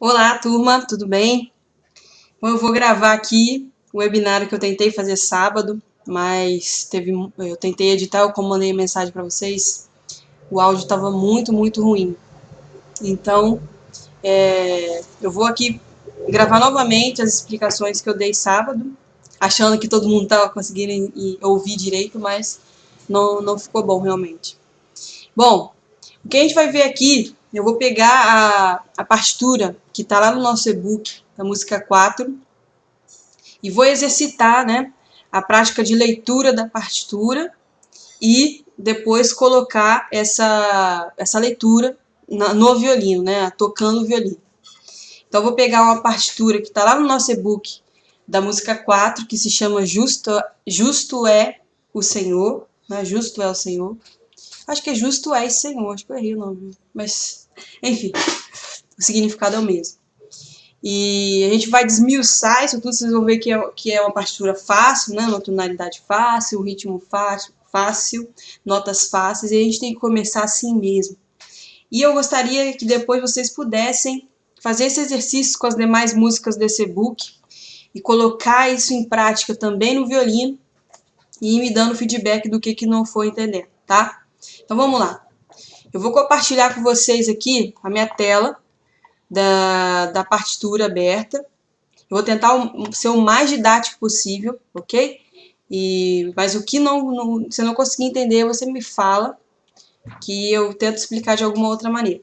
Olá, turma, tudo bem? Bom, eu vou gravar aqui o webinário que eu tentei fazer sábado, mas eu tentei editar, como mandei mensagem para vocês, o áudio estava muito ruim. Então, eu vou aqui gravar novamente as explicações que eu dei sábado, achando que todo mundo estava conseguindo ouvir direito, mas não ficou bom realmente. Bom, o que a gente vai ver aqui, eu vou pegar a partitura que está lá no nosso e-book, da música 4, e vou exercitar, né, a prática de leitura da partitura e depois colocar essa leitura no violino, né, tocando o violino. Então, eu vou pegar uma partitura que está lá no nosso e-book da música 4, que se chama Justo é o Senhor, né, Justo é o Senhor. Acho que é Justo é Senhor, acho que eu errei o nome, mas enfim, o significado é o mesmo. E a gente vai desmiuçar isso tudo, vocês vão ver que é uma partitura fácil, né? Uma tonalidade fácil, um ritmo fácil, notas fáceis, e a gente tem que começar assim mesmo. E eu gostaria que depois vocês pudessem fazer esse exercício com as demais músicas desse e-book e colocar isso em prática também no violino e ir me dando feedback do que não foi entendendo, tá? Então vamos lá. Eu vou compartilhar com vocês aqui a minha tela da partitura aberta. Eu vou tentar ser o mais didático possível, ok? Mas o que você não conseguir entender, você me fala, que eu tento explicar de alguma outra maneira.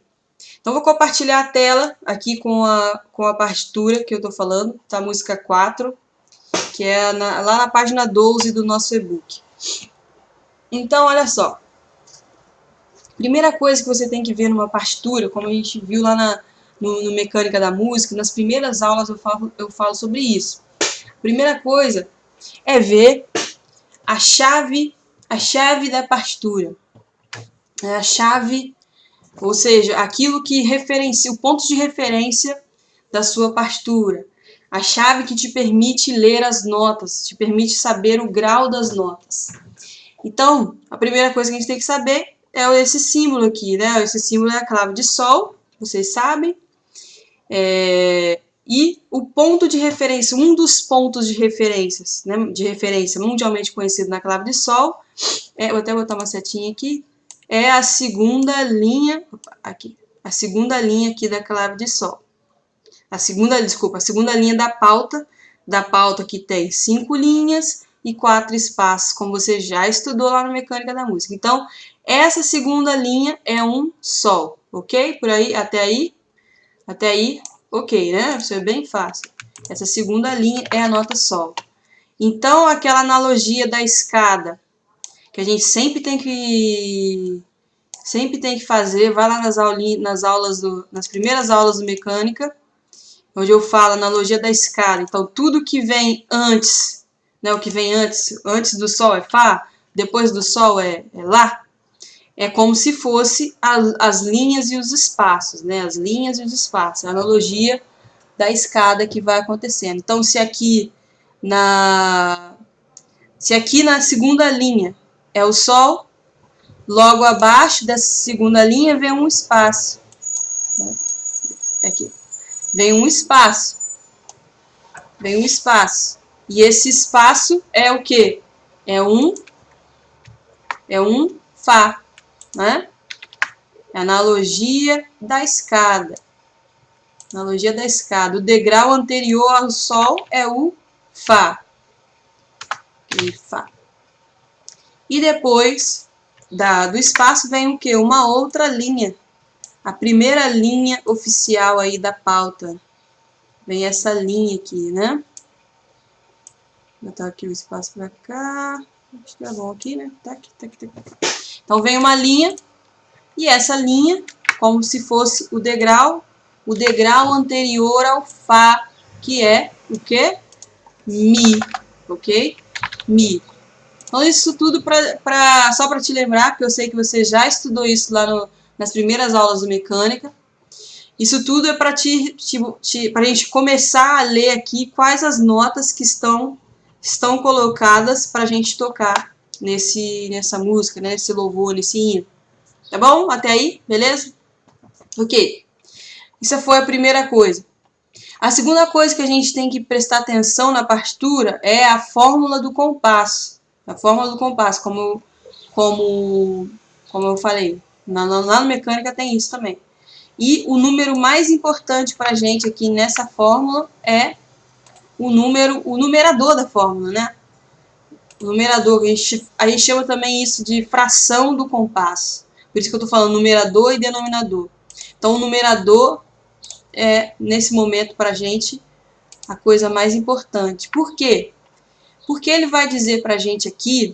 Então, vou compartilhar a tela aqui com a partitura que eu estou falando, tá? Música 4, que é lá na página 12 do nosso e-book. Então, olha só. Primeira coisa que você tem que ver numa partitura, como a gente viu lá no Mecânica da Música, nas primeiras aulas eu falo sobre isso. Primeira coisa é ver a chave da partitura. É a chave, ou seja, aquilo que referencia, o ponto de referência da sua partitura. A chave que te permite ler as notas, te permite saber o grau das notas. Então, a primeira coisa que a gente tem que saber é esse símbolo aqui, né? Esse símbolo é a clave de Sol, vocês sabem. E o ponto de referência, um dos pontos de referências, né, de referência mundialmente conhecido na clave de Sol, vou até botar uma setinha aqui, é a segunda linha, a segunda linha aqui da clave de Sol. A segunda linha da pauta que tem 5 linhas e 4 espaços, como você já estudou lá na Mecânica da Música. Então, essa segunda linha é um Sol, ok? Por aí, até aí, ok, né? Isso é bem fácil. Essa segunda linha é a nota Sol. Então, aquela analogia da escada, que a gente sempre tem que fazer, vai lá nas primeiras aulas do Mecânica, onde eu falo a analogia da escada. Então, tudo que vem antes, né, o que vem antes do Sol é Fá, depois do Sol é Lá, é como se fosse as linhas e os espaços, né? As linhas e os espaços, a analogia da escada que vai acontecendo. Então, se aqui na segunda linha é o Sol, logo abaixo dessa segunda linha vem um espaço. Aqui. Vem um espaço. E esse espaço é o quê? É um Fá, né? É a analogia da escada. Analogia da escada. O degrau anterior ao Sol é o Fá. Fá. E depois do espaço vem o quê? Uma outra linha. A primeira linha oficial aí da pauta. Vem essa linha aqui, né? Vou botar aqui o espaço pra cá. Acho que é bom aqui, né? Tá aqui. Então vem uma linha. E essa linha, como se fosse o degrau anterior ao Fá, que é o quê? Mi, ok? Mi. Então, isso tudo só para te lembrar, porque eu sei que você já estudou isso lá nas primeiras aulas de mecânica. Isso tudo é para a gente começar a ler aqui quais as notas que estão colocadas para a gente tocar nessa música, nesse louvor, nesse hino. Tá bom? Até aí? Beleza? Ok. Isso foi a primeira coisa. A segunda coisa que a gente tem que prestar atenção na partitura é a fórmula do compasso. A fórmula do compasso, como eu falei. Lá na mecânica tem isso também. E o número mais importante para a gente aqui nessa fórmula é o numerador da fórmula, né? O numerador, a gente chama também isso de fração do compasso. Por isso que eu estou falando numerador e denominador. Então, o numerador é, nesse momento, para a gente, a coisa mais importante. Por quê? Porque ele vai dizer para a gente aqui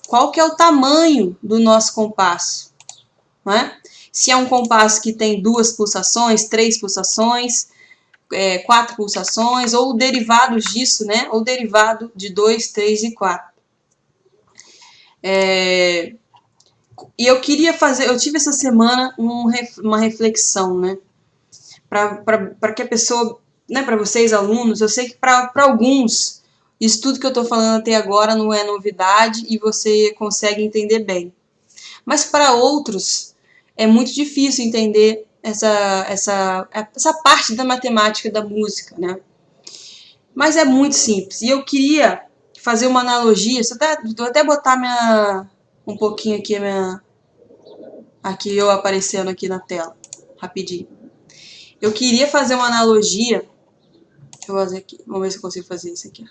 qual que é o tamanho do nosso compasso. Não é? Se é um compasso que tem 2 pulsações, 3 pulsações, 4 pulsações, ou derivados disso, né? Ou derivado de 2, 3 e 4. E eu queria fazer, eu tive essa semana uma reflexão, né? Para que a pessoa, né, para vocês alunos, eu sei que para alguns, isso tudo que eu estou falando até agora não é novidade e você consegue entender bem. Mas para outros, é muito difícil entender essa parte da matemática da música, né? Mas é muito simples. E eu queria fazer uma analogia, vou até botar um pouquinho aqui, aqui eu aparecendo aqui na tela, rapidinho. Eu queria fazer uma analogia, deixa eu fazer aqui, vamos ver se eu consigo fazer isso aqui.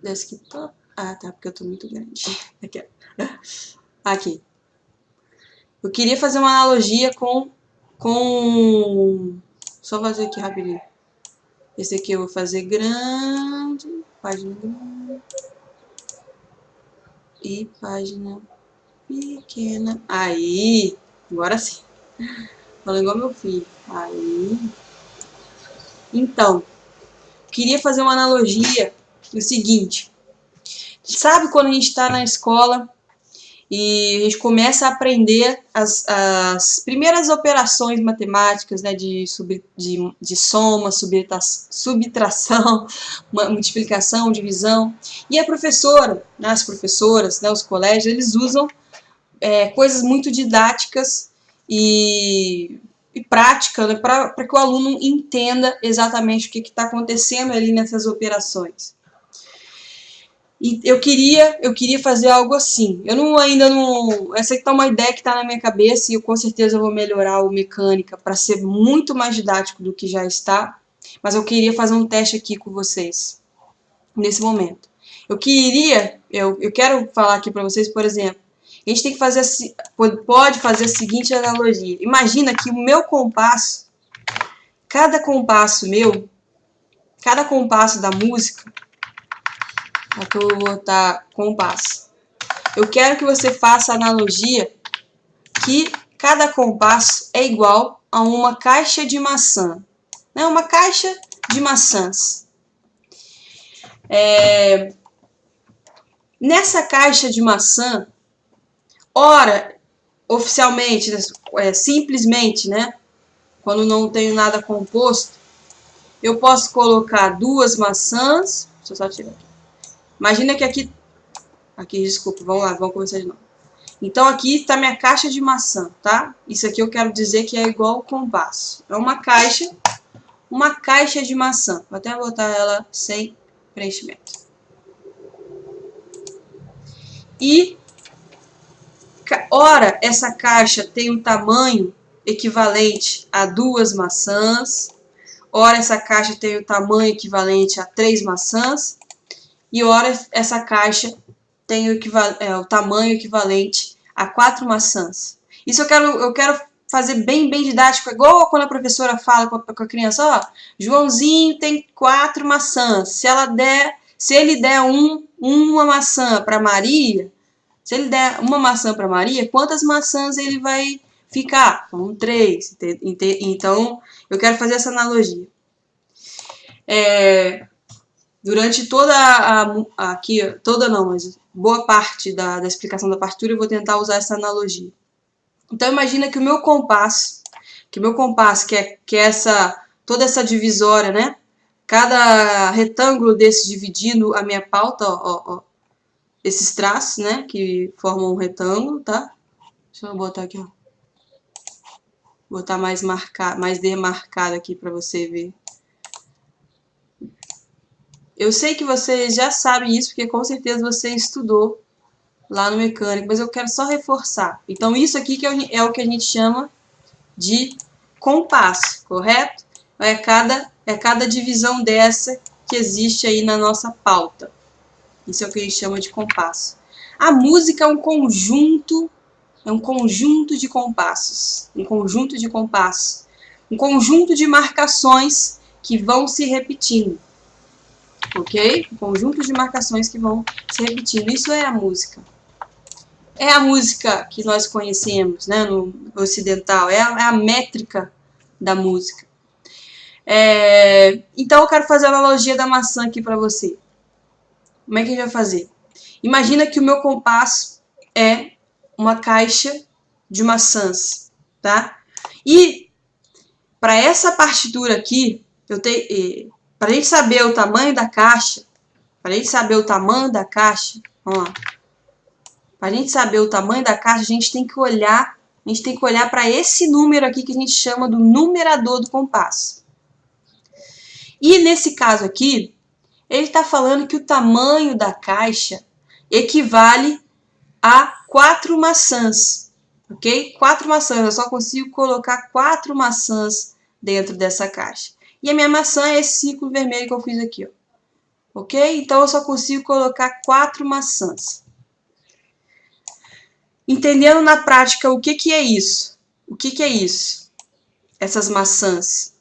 Desktop, ah tá, porque eu tô muito grande. Aqui. Eu queria fazer uma analogia só fazer aqui rapidinho. Esse aqui eu vou fazer grande, página grande e página pequena. Aí, agora sim. Falando igual meu filho. Aí. Então, queria fazer uma analogia do seguinte. Sabe quando a gente está na escola e a gente começa a aprender as primeiras operações matemáticas, né, de soma, subtração, multiplicação, divisão. E a professora, as professoras, né, os colégios, eles usam coisas muito didáticas e práticas, né, para que o aluno entenda exatamente o que está acontecendo ali nessas operações. E eu queria fazer algo assim. Ainda não. Essa aqui tá uma ideia que está na minha cabeça e eu com certeza vou melhorar o mecânica para ser muito mais didático do que já está. Mas eu queria fazer um teste aqui com vocês nesse momento. Eu quero falar aqui para vocês, por exemplo, a gente tem que fazer, pode fazer a seguinte analogia. Imagina que o meu compasso, cada compasso da música, aqui eu vou botar compasso. Eu quero que você faça a analogia que cada compasso é igual a uma caixa de maçã. Né? Uma caixa de maçãs. Nessa caixa de maçã, ora, oficialmente, simplesmente, né? Quando não tenho nada composto, eu posso colocar 2 maçãs. Deixa eu só tirar aqui. Imagina que aqui, desculpa, vamos lá, vamos começar de novo. Então, aqui está minha caixa de maçã, tá? Isso aqui eu quero dizer que é igual ao compasso. É uma caixa de maçã. Vou até botar ela sem preenchimento. E, ora, essa caixa tem um tamanho equivalente a 2 maçãs. Ora, essa caixa tem o tamanho equivalente a 3 maçãs. E ora, essa caixa tem o tamanho equivalente a 4 maçãs. Isso eu quero fazer bem didático, igual quando a professora fala com a criança, ó, Joãozinho tem 4 maçãs. Se ele der uma maçã para Maria, se ele der uma maçã para Maria, quantas maçãs ele vai ficar? Com 3. Então, eu quero fazer essa analogia. Durante mas boa parte da explicação da partitura eu vou tentar usar essa analogia. Então imagina que o meu compasso, que é toda essa divisória, né? Cada retângulo desse dividindo a minha pauta, ó, esses traços, né? Que formam um retângulo, tá? Deixa eu botar aqui, ó. Vou botar mais demarcado aqui para você ver. Eu sei que você já sabe isso, porque com certeza você estudou lá no mecânico, mas eu quero só reforçar. Então, isso aqui que é o que a gente chama de compasso, correto? É cada divisão dessa que existe aí na nossa pauta. Isso é o que a gente chama de compasso. A música é um conjunto de compassos, um conjunto de marcações que vão se repetindo, ok? Um conjunto de marcações que vão se repetindo. Isso é a música. É a música que nós conhecemos, né, no ocidental, é a métrica da música. Então eu quero fazer a analogia da maçã aqui para você. Como é que a gente vai fazer? Imagina que o meu compasso é uma caixa de maçãs, tá? E para essa partitura aqui, para a gente saber o tamanho da caixa, vamos lá. Para a gente saber o tamanho da caixa, a gente tem que olhar para esse número aqui que a gente chama do numerador do compasso. E nesse caso aqui, ele está falando que o tamanho da caixa equivale a 4 maçãs, ok? 4 maçãs, eu só consigo colocar 4 maçãs dentro dessa caixa. E a minha maçã é esse círculo vermelho que eu fiz aqui, ó. Ok? Então eu só consigo colocar 4 maçãs. Entendendo na prática o que é isso? O que é isso? Essas maçãs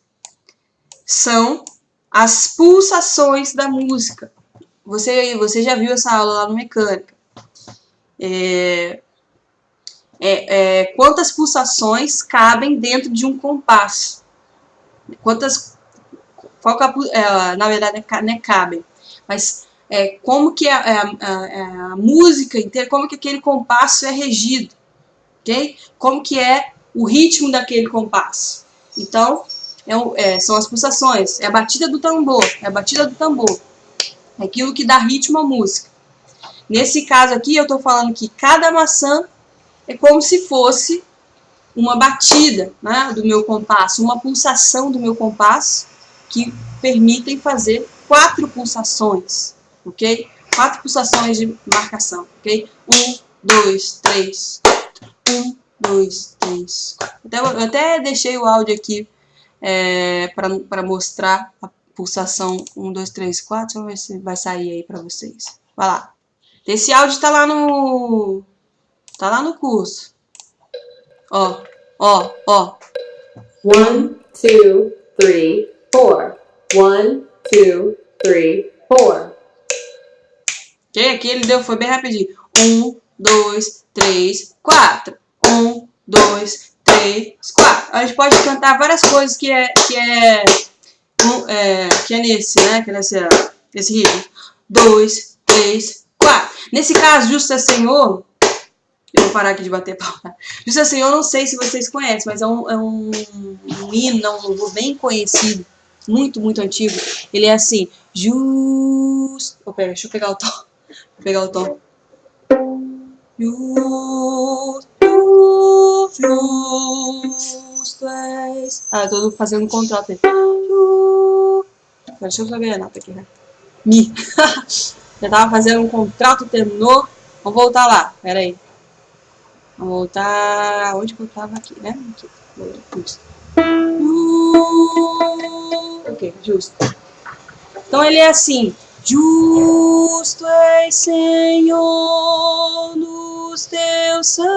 são as pulsações da música. Você já viu essa aula lá no Mecânica. Quantas pulsações cabem dentro de um compasso? Na verdade, não é cabem, mas como que a música inteira, como que aquele compasso é regido, ok? Como que é o ritmo daquele compasso. Então, são as pulsações, é a batida do tambor, é aquilo que dá ritmo à música. Nesse caso aqui, eu estou falando que cada maçã é como se fosse uma batida, né, do meu compasso, uma pulsação do meu compasso, que permitem fazer 4 pulsações, ok? 4 pulsações de marcação, ok? 1, 2, 3, 4. 1, 2, 3, 4. Eu até deixei o áudio aqui para mostrar a pulsação 1, 2, 3, 4. Deixa eu ver se vai sair aí para vocês. Vai lá. Esse áudio está lá no curso. Ó, ó, ó. 1, 2, 3, 4. 1, 2, 3, 4. Ok? Aqui ele foi bem rapidinho. 1, 2, 3, 4. 1, 2, 3, 4. A gente pode cantar várias coisas que é nesse, né? Que é nesse ritmo. 2, 3, 4. Nesse caso, Justa Senhor. Eu vou parar aqui de bater pau. Tá? Justa Senhor, não sei se vocês conhecem, mas é um hino, um louvor bem conhecido, muito, muito antigo. Ele é assim, deixa eu pegar o tom. Justo és. Eu tô fazendo um contrato aí. Deixa eu só ver a nota aqui, né? Mi. Já tava fazendo um contrato, terminou. Vamos voltar lá, pera aí. Vamos voltar. Onde que eu tava aqui, né? Aqui. Justo. Ok, justo. Então ele é assim. Justo és, Senhor, nos teus santos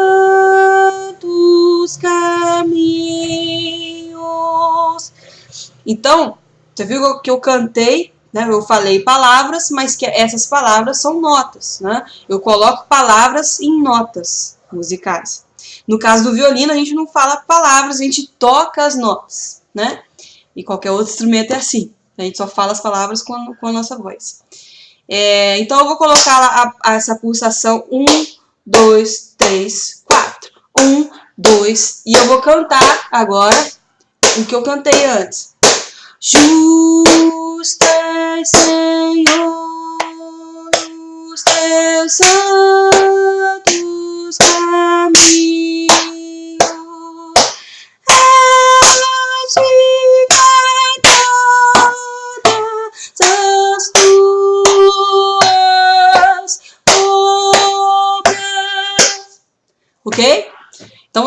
caminhos. Então, você viu que eu cantei, né? Eu falei palavras, mas que essas palavras são notas, né? Eu coloco palavras em notas musicais. No caso do violino, a gente não fala palavras, a gente toca as notas, né? E qualquer outro instrumento é assim. A gente só fala as palavras com a nossa voz. Então eu vou colocar essa pulsação 1, 2, 3, 4. 1, 2. E eu vou cantar agora o que eu cantei antes. Justo és, Senhor, os teus santos caminhos.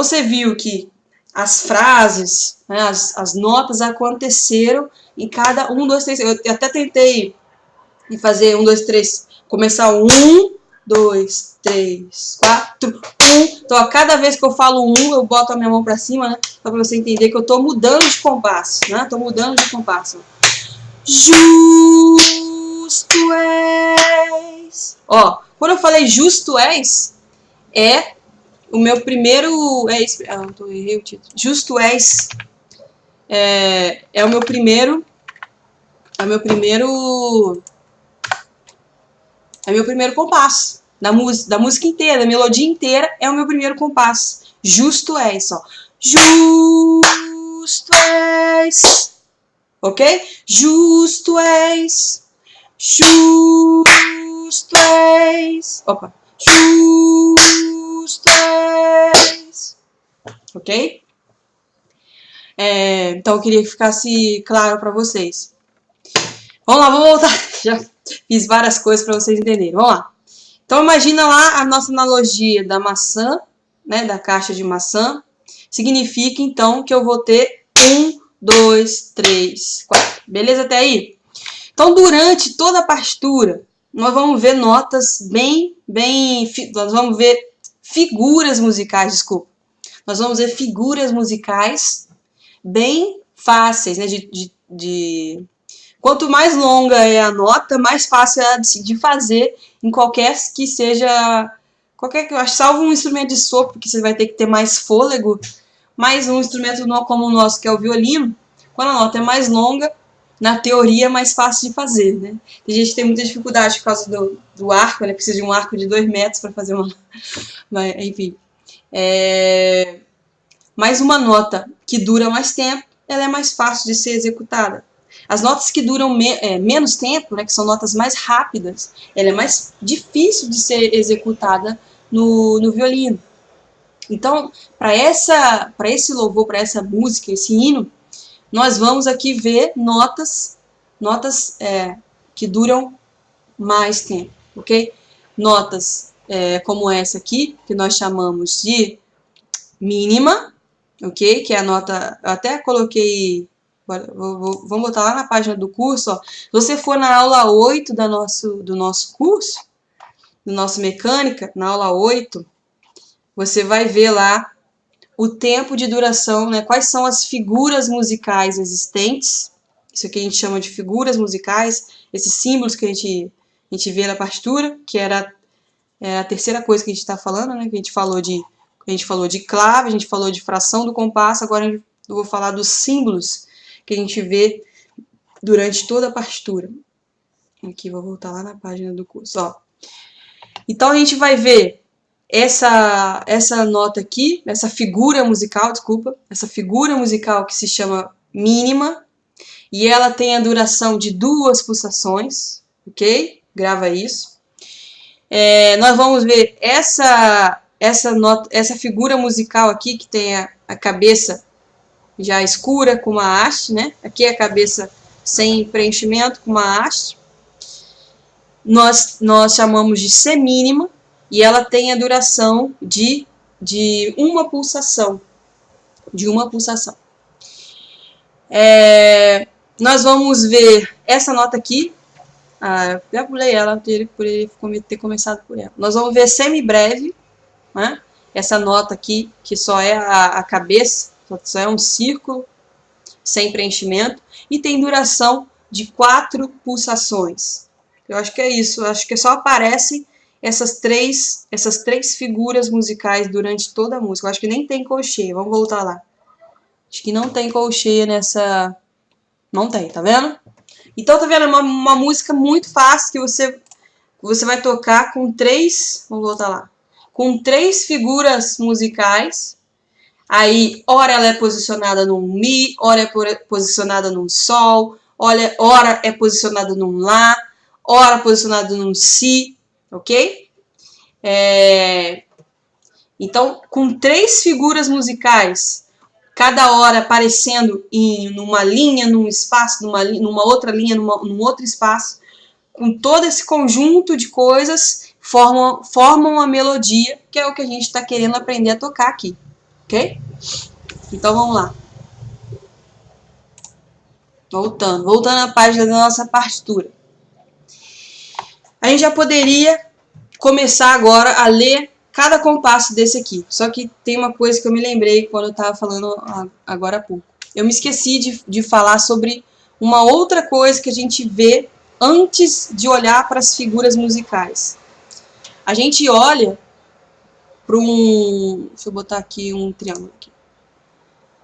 você viu que as frases, né, as notas aconteceram em cada 1, 2, 3. Eu até tentei fazer 1, 2, 3. Começar 1, 2, 3, 4, 1. Então, a cada vez que eu falo 1, eu boto a minha mão pra cima, né? Só pra você entender que eu tô mudando de compasso, né? Tô mudando de compasso. Justo és. Ó, quando eu falei justo és, é o meu primeiro. É isso. Ah, não, errei o título. Justo és. É o meu primeiro. É o meu primeiro. É meu primeiro compasso. Da música inteira, da melodia inteira, é o meu primeiro compasso. Justo és, ó. Justo és. Ok? Justo és. Justo és. Opa. Justo és. Ok? Então eu queria que ficasse claro para vocês. Vamos lá, vamos voltar. Já fiz várias coisas para vocês entenderem. Vamos lá. Então imagina lá a nossa analogia da maçã, né, da caixa de maçã. Significa então que eu vou ter 1, 2, 3, 4. Beleza até aí? Então durante toda a partitura, nós vamos ver notas nós vamos ver figuras musicais, desculpa. Nós vamos ver figuras musicais bem fáceis, né, Quanto mais longa é a nota, mais fácil é de fazer em qualquer que seja... salvo um instrumento de sopro, que você vai ter que ter mais fôlego, mas um instrumento como o nosso, que é o violino, quando a nota é mais longa, na teoria é mais fácil de fazer, né? Tem gente que tem muita dificuldade por causa do arco, né? Precisa de um arco de 2 metros para fazer uma... Mas, enfim. Mas uma nota que dura mais tempo, ela é mais fácil de ser executada. As notas que duram menos tempo, né, que são notas mais rápidas, ela é mais difícil de ser executada no violino. Então, para esse louvor, para essa música, esse hino, nós vamos aqui ver notas que duram mais tempo, ok? Notas como essa aqui, que nós chamamos de mínima, ok? Que é a nota, eu até coloquei, vamos botar lá na página do curso, ó. Se você for na aula 8 do nosso curso, do nosso mecânica, na aula 8, você vai ver lá o tempo de duração, né? Quais são as figuras musicais existentes. Isso aqui a gente chama de figuras musicais, esses símbolos que a gente vê na partitura, que era a terceira coisa que a gente está falando, né? Que a gente falou de clave, a gente falou de fração do compasso, agora eu vou falar dos símbolos que a gente vê durante toda a partitura. Aqui, vou voltar lá na página do curso, ó. Então a gente vai ver essa nota aqui, essa figura musical, desculpa, essa figura musical que se chama mínima, e ela tem a duração de 2 pulsações, ok? Grava isso. Nós vamos ver essa figura musical aqui, que tem a cabeça já escura com uma haste, né? Aqui é a cabeça sem preenchimento com uma haste. Nós chamamos de semínima, e ela tem a duração de 1 pulsação. Nós vamos ver essa nota aqui. Já pulei ela, por ele ter começado por ela. Nós vamos ver semibreve, né? Essa nota aqui, que só é a cabeça, só é um círculo sem preenchimento, e tem duração de 4 pulsações. Eu acho que é isso, eu acho que só aparecem essas três figuras musicais durante toda a música. Eu acho que nem tem colcheia, vamos voltar lá. Acho que não tem colcheia nessa... Não tem, tá vendo? Então, tá vendo? É uma música muito fácil que você vai tocar com 3... Vamos voltar lá. Com 3 figuras musicais. Aí, ora ela é posicionada num Mi, ora é posicionada num Sol, ora é posicionada num Lá, ora posicionada num Si, ok? Então, com 3 figuras musicais, cada hora aparecendo numa linha, num espaço, numa outra linha, num outro espaço, com todo esse conjunto de coisas, formam uma melodia, que é o que a gente está querendo aprender a tocar aqui, ok? Então vamos lá. Voltando à página da nossa partitura. A gente já poderia começar agora a ler cada compasso desse aqui. Só que tem uma coisa que eu me lembrei quando eu estava falando agora há pouco. Eu me esqueci de falar sobre uma outra coisa que a gente vê antes de olhar para as figuras musicais. A gente olha para um... Deixa eu botar aqui um triângulo. Aqui.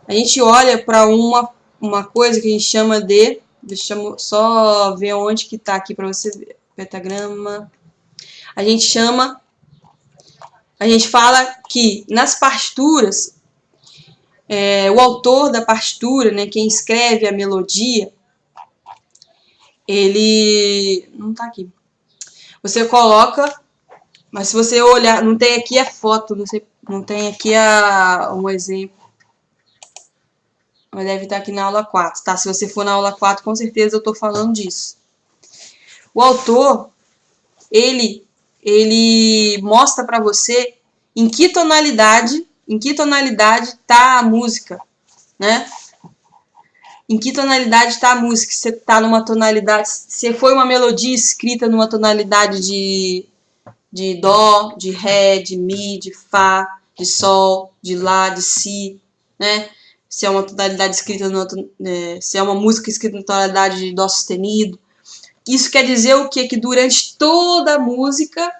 A gente olha para uma coisa que a gente chama de... Deixa eu só ver onde que está aqui para você ver. Pentagrama. A gente fala que nas partituras, o autor da partitura, né, quem escreve a melodia, ele... Não tá aqui. Você coloca, mas se você olhar, não tem aqui a foto, não tem aqui um exemplo. Mas deve estar aqui na aula 4, tá? Se você for na aula 4, com certeza eu tô falando disso. O autor, ele mostra para você em que tonalidade tá a música, né? Em que tonalidade está a música? Se está numa tonalidade, se foi uma melodia escrita numa tonalidade de dó, de ré, de mi, de fá, de sol, de lá, de si, né? Se é uma tonalidade escrita se é uma música escrita na tonalidade de dó sustenido. Isso quer dizer o quê? Que durante toda a música,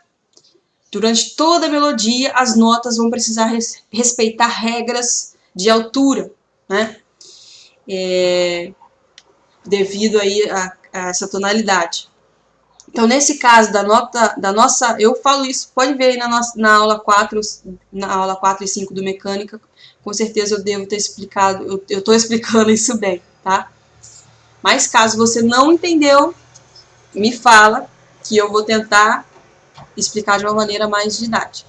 durante toda a melodia, as notas vão precisar respeitar regras de altura, né? Devido aí a essa tonalidade. Então, nesse caso da nossa, eu falo isso, pode ver aí na aula 4 e 5 do Mecânica, com certeza eu devo ter explicado, eu estou explicando isso bem, tá? Mas caso você não entendeu, me fala, que eu vou tentar explicar de uma maneira mais didática.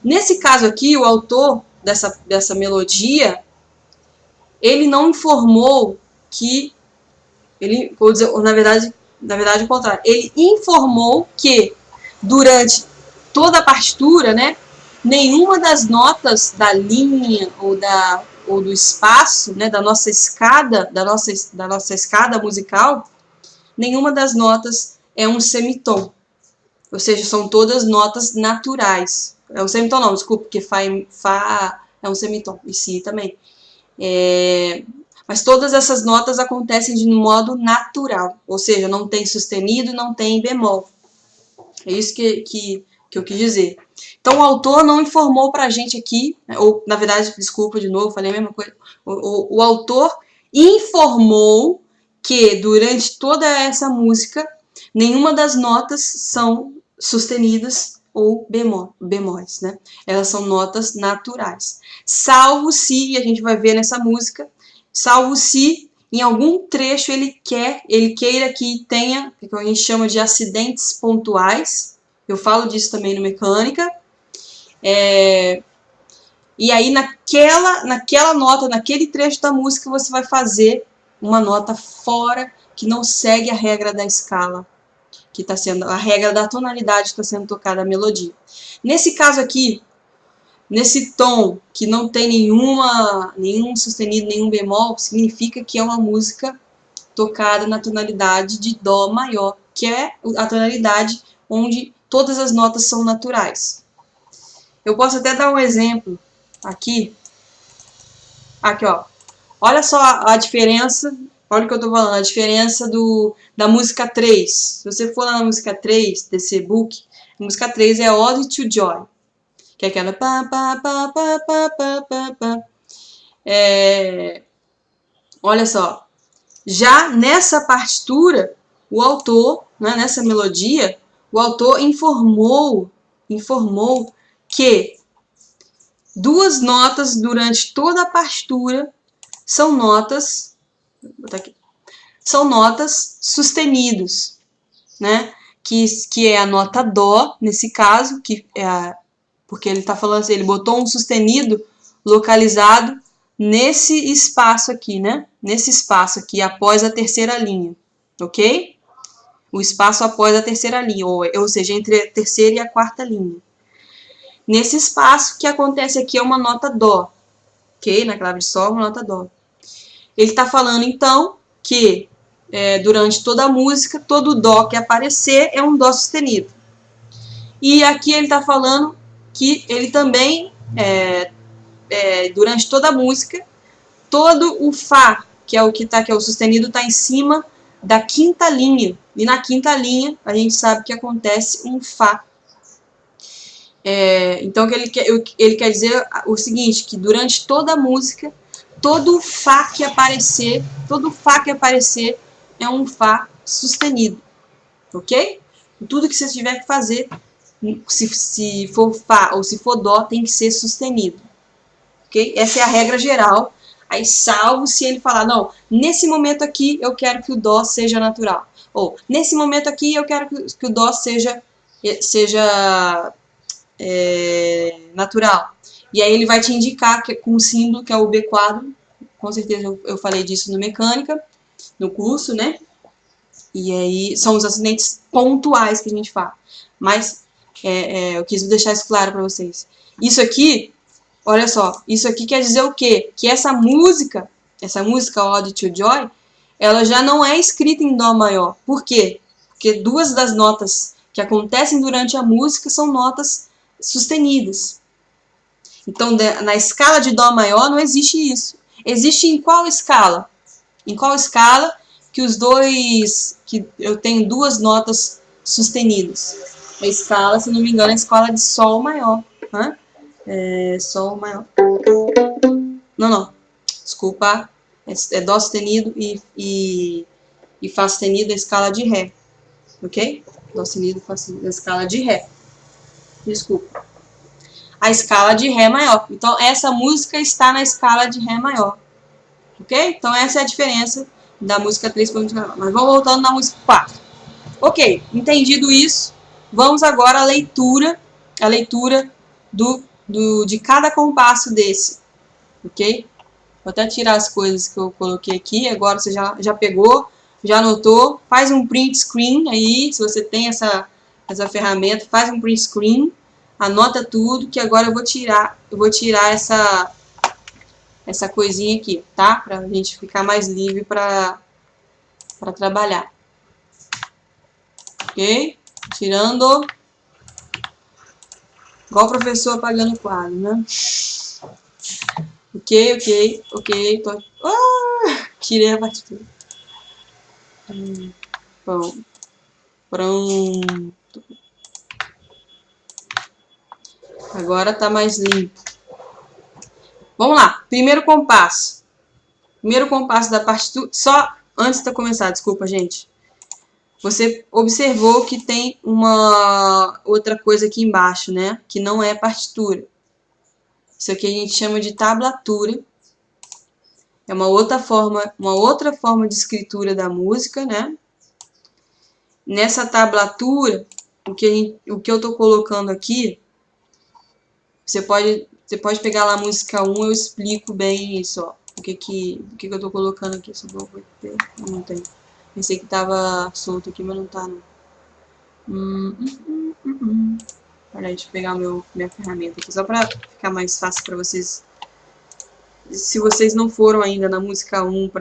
Nesse caso aqui, o autor dessa melodia, ele não informou que na verdade o contrário, ele informou que durante toda a partitura, né, nenhuma das notas da linha ou do espaço, né, da nossa escada musical, nenhuma das notas é um semitom. Ou seja, são todas notas naturais. É um semitom não, desculpa, porque Fá é um semitom, e Si também. Mas todas essas notas acontecem de modo natural, ou seja, não tem sustenido, não tem bemol. É isso que eu quis dizer. Então, o autor não informou pra gente aqui, ou, na verdade, desculpa de novo, falei a mesma coisa. O autor informou que, durante toda essa música, nenhuma das notas são sustenidas ou bemóis, né? Elas são notas naturais. Salvo se, e a gente vai ver nessa música, salvo se em algum trecho ele queira que tenha, o que a gente chama de acidentes pontuais. Eu falo disso também no Mecânica. E aí naquela nota, naquele trecho da música, você vai fazer uma nota fora, que não segue a regra da escala, que está sendo, a regra da tonalidade que está sendo tocada a melodia. Nesse caso aqui, nesse tom que não tem nenhum sustenido, nenhum bemol, significa que é uma música tocada na tonalidade de Dó maior, que é a tonalidade onde todas as notas são naturais. Eu posso até dar um exemplo aqui. Aqui, ó. Olha só a diferença, olha o que eu tô falando, a diferença da música 3. Se você for lá na música 3 desse e-book, a música 3 é Ode to Joy, que é aquela olha só, já nessa partitura, o autor, né, nessa melodia, o autor informou que duas notas durante toda a partitura são notas, vou botar aqui, são notas sustenidos, né? Que é a nota Dó, nesse caso, porque ele está falando assim, ele botou um sustenido localizado nesse espaço aqui, né? Nesse espaço aqui, após a terceira linha, ok? O espaço após a terceira linha, ou seja, entre a terceira e a quarta linha. nesse espaço que acontece aqui é uma nota Dó, ok? Na clave de Sol, uma nota Dó. Ele está falando, então, que durante toda a música, todo Dó que aparecer é um Dó sustenido. E aqui ele está falando que ele também, durante toda a música, todo o Fá, que é o que é o sustenido, está em cima da quinta linha. E na quinta linha, a gente sabe que acontece um Fá. Então, ele quer dizer o seguinte, que durante toda a música, todo Fá que aparecer é um Fá sustenido, ok? Tudo que você tiver que fazer, se for Fá ou se for Dó, tem que ser sustenido, ok? Essa é a regra geral, aí salvo se ele falar, não, nesse momento aqui eu quero que o Dó seja natural, ou nesse momento aqui eu quero que o Dó seja natural. E aí ele vai te indicar com o símbolo, que é o B quadro. Com certeza eu falei disso no mecânica, no curso, né? E aí são os acidentes pontuais que a gente fala. Mas eu quis deixar isso claro para vocês. Isso aqui, olha só, isso aqui quer dizer o quê? Que essa música Ode to Joy, ela já não é escrita em Dó maior. Por quê? Porque duas das notas que acontecem durante a música são notas sustenidas. Então, na escala de Dó maior não existe isso. Existe em qual escala? Em qual escala que eu tenho duas notas sustenidas? A escala, se não me engano, é a escala de Sol maior. Né? Sol maior. Não. Desculpa. É Dó sustenido e Fá sustenido, a escala de Ré. Ok? Dó sustenido, Fá sustenido, a escala de Ré. Desculpa. A escala de Ré maior. Então, essa música está na escala de Ré maior. Ok? Então, essa é a diferença da música 3 para a música 4. Mas vamos voltando na música 4. Ok, entendido isso, vamos agora à leitura de cada compasso desse. Ok? Vou até tirar as coisas que eu coloquei aqui. Agora você já pegou, já anotou. Faz um print screen aí, se você tem essa ferramenta, faz um print screen. Anota tudo, que agora eu vou tirar essa coisinha aqui, tá? Pra gente ficar mais livre para trabalhar. Ok? Tirando. Igual o professor apagando o quadro, né? Ok. Tirei a partitura. Bom. Pronto. Agora tá mais limpo. Vamos lá. Primeiro compasso da partitura. Só antes de começar, desculpa, gente. Você observou que tem uma outra coisa aqui embaixo, né? Que não é partitura. Isso aqui a gente chama de tablatura. É uma outra forma de escritura da música, né? Nessa tablatura, o que eu tô colocando aqui, você pode pegar lá a música 1, eu explico bem isso, ó. O que eu tô colocando aqui, só vou ter, não tem. Pensei que tava solto aqui, mas não tá, não. Peraí, deixa eu pegar minha ferramenta aqui, só pra ficar mais fácil pra vocês. Se vocês não foram ainda na música 1,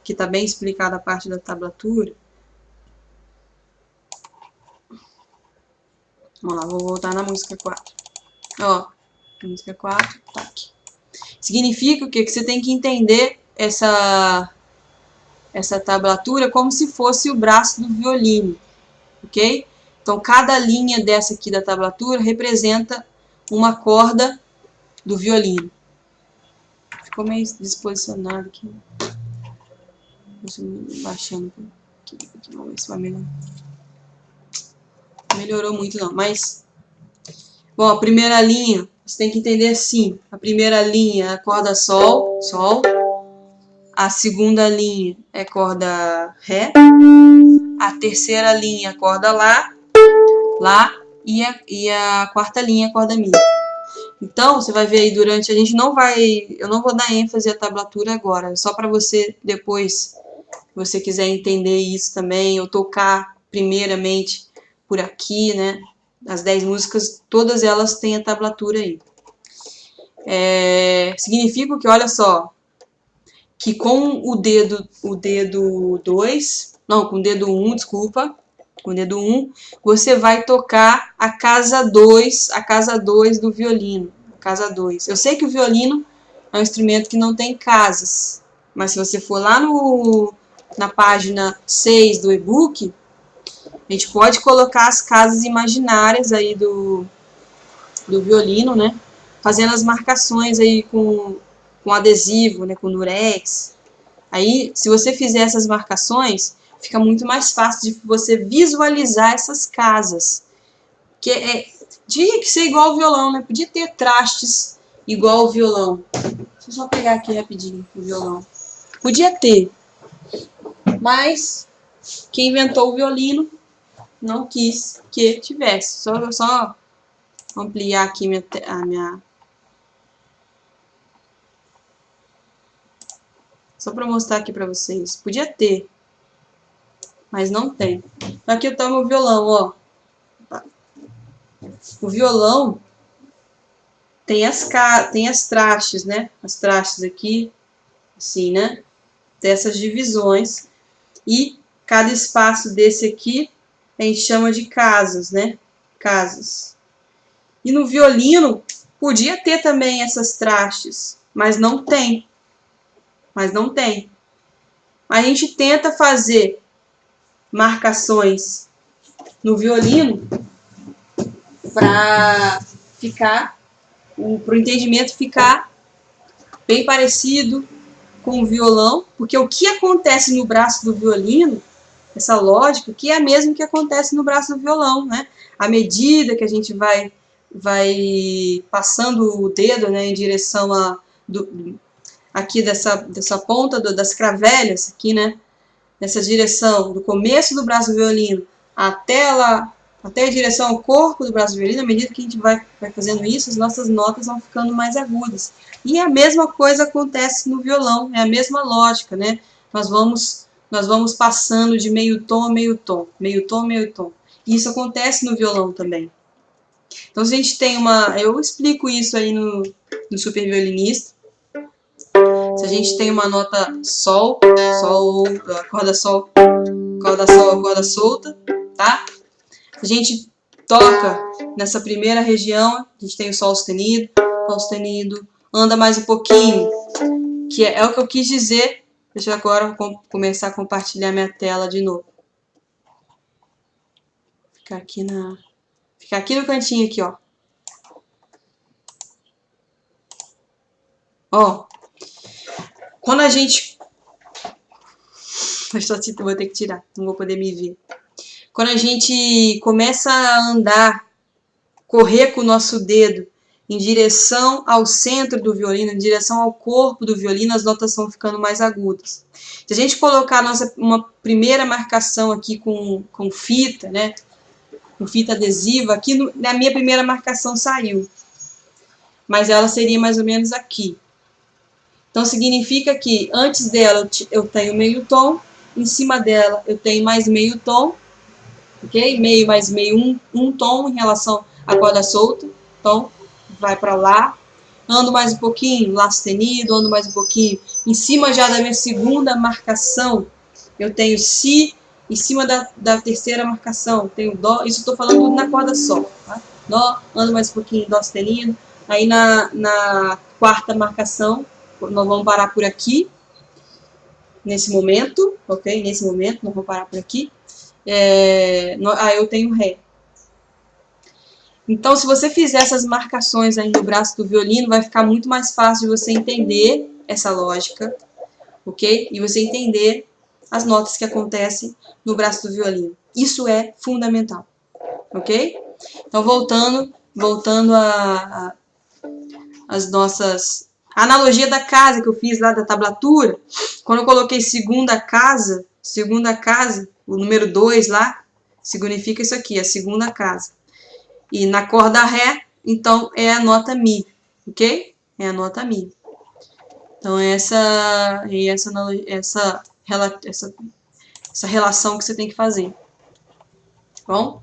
que tá bem explicada a parte da tablatura. Vamos lá, vou voltar na música 4. Ó, música 4, tá aqui. Significa o quê? Que você tem que entender essa tablatura como se fosse o braço do violino, ok? Então, cada linha dessa aqui da tablatura representa uma corda do violino. Ficou meio desposicionado aqui. Baixando aqui. Vamos ver se vai melhorar. Não melhorou muito não, mas... Bom, a primeira linha, você tem que entender assim. A primeira linha é a corda Sol. A segunda linha é corda Ré. A terceira linha é corda Lá. E a quarta linha é corda Mi. Então, você vai ver aí durante... Eu não vou dar ênfase à tablatura agora. Só para você depois, se você quiser entender isso também, ou tocar primeiramente por aqui, né? As 10 músicas, todas elas têm a tablatura aí. Significa que, olha só, que com o dedo 2, não, com o dedo 1, desculpa, com o dedo 1, você vai tocar a casa 2 do violino, a casa 2. Eu sei que o violino é um instrumento que não tem casas, mas se você for lá na página 6 do e-book, a gente pode colocar as casas imaginárias aí do violino, né? Fazendo as marcações aí com adesivo, né? Com durex. Aí, se você fizer essas marcações, fica muito mais fácil de você visualizar essas casas. Tinha que ser igual ao violão, né? Podia ter trastes igual ao violão. Deixa eu só pegar aqui rapidinho o violão. Podia ter, mas quem inventou o violino não quis que tivesse. Só ampliar aqui a minha... Só para mostrar aqui para vocês. Podia ter, mas não tem. Aqui tá o meu violão, ó. O violão tem as trastes, né? As trastes aqui, assim, né? Tem essas divisões. E cada espaço desse aqui a gente chama de casas, né? Casas. E no violino podia ter também essas trastes, mas não tem. A gente tenta fazer marcações no violino para o entendimento ficar bem parecido com o violão, porque o que acontece no braço do violino, essa lógica, que é a mesma que acontece no braço do violão, né? À medida que a gente vai passando o dedo, né, em direção aqui dessa ponta das cravelhas, aqui, né, nessa direção do começo do braço do violino até a direção ao corpo do braço do violino, à medida que a gente vai fazendo isso, as nossas notas vão ficando mais agudas. E a mesma coisa acontece no violão, é a mesma lógica, né? Nós vamos passando de meio tom a meio tom, meio tom a meio tom. E isso acontece no violão também. Então, se a gente tem eu explico isso aí no Super Violinista. Se a gente tem uma nota sol, corda sol, corda solta, tá? A gente toca nessa primeira região, a gente tem o sol sustenido, anda mais um pouquinho, que é o que eu quis dizer. Deixa eu agora começar a compartilhar minha tela de novo. Ficar aqui no cantinho aqui, ó. Ó, quando a gente... Vou ter que tirar, não vou poder me ver. Quando a gente começa a andar, correr com o nosso dedo em direção ao centro do violino, em direção ao corpo do violino, as notas vão ficando mais agudas. Se a gente colocar uma primeira marcação aqui com fita, né, com fita adesiva, aqui na minha primeira marcação saiu, mas ela seria mais ou menos aqui. Então significa que antes dela eu tenho meio tom, em cima dela eu tenho mais meio tom, ok? Meio mais meio, um tom em relação à corda solta. Então, vai para lá. Ando mais um pouquinho, lá sustenido, ando mais um pouquinho. Em cima já da minha segunda marcação, eu tenho si. Em cima da terceira marcação, tenho dó. Isso estou falando na corda sol, tá? Dó, ando mais um pouquinho, dó sustenido. Aí na quarta marcação, nós vamos parar por aqui. Nesse momento, ok? Nesse momento, nós vamos parar por aqui. Eu tenho Ré. Então, se você fizer essas marcações aí no braço do violino, vai ficar muito mais fácil de você entender essa lógica, ok? E você entender as notas que acontecem no braço do violino. Isso é fundamental, ok? Então, voltando às nossas... A analogia da casa que eu fiz lá, da tablatura, quando eu coloquei segunda casa, o número 2 lá, significa isso aqui, a segunda casa. E na corda Ré, então, é a nota Mi, ok? É a nota Mi. Então, essa relação que você tem que fazer. Tá bom?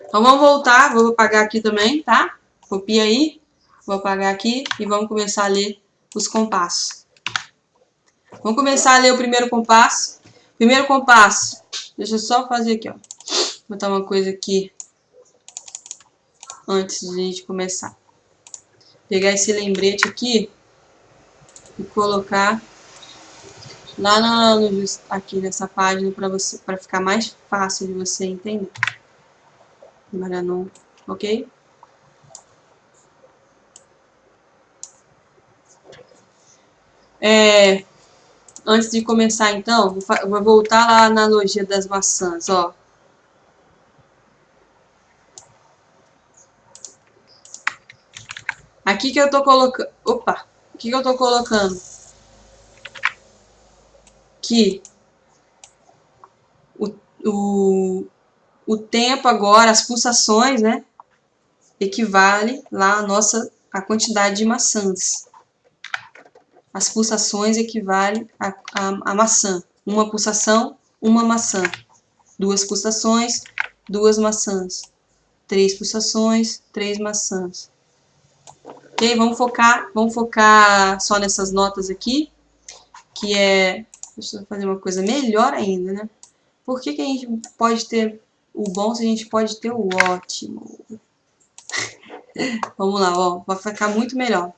Então vamos voltar, vou apagar aqui também, tá? Copia aí, vou apagar aqui e vamos começar a ler os compassos. Vamos começar a ler o primeiro compasso. Primeiro compasso, deixa eu só fazer aqui, ó. Botar uma coisa aqui antes de a gente começar. Pegar esse lembrete aqui e colocar lá aqui nessa página para ficar mais fácil de você entender. Agora não, ok? Antes de começar, então, vou voltar lá na analogia das maçãs, ó. Aqui que eu tô colocando... Opa! Aqui que eu tô colocando? Que o, o tempo agora, as pulsações, né? Equivale lá a quantidade de maçãs. As pulsações equivalem a maçã. Uma pulsação, uma maçã. Duas pulsações, duas maçãs. Três pulsações, três maçãs. Ok? Vamos focar só nessas notas aqui, que é... Deixa eu fazer uma coisa melhor ainda, né? Por que a gente pode ter o bom se a gente pode ter o ótimo? Vamos lá, ó. Vai ficar muito melhor.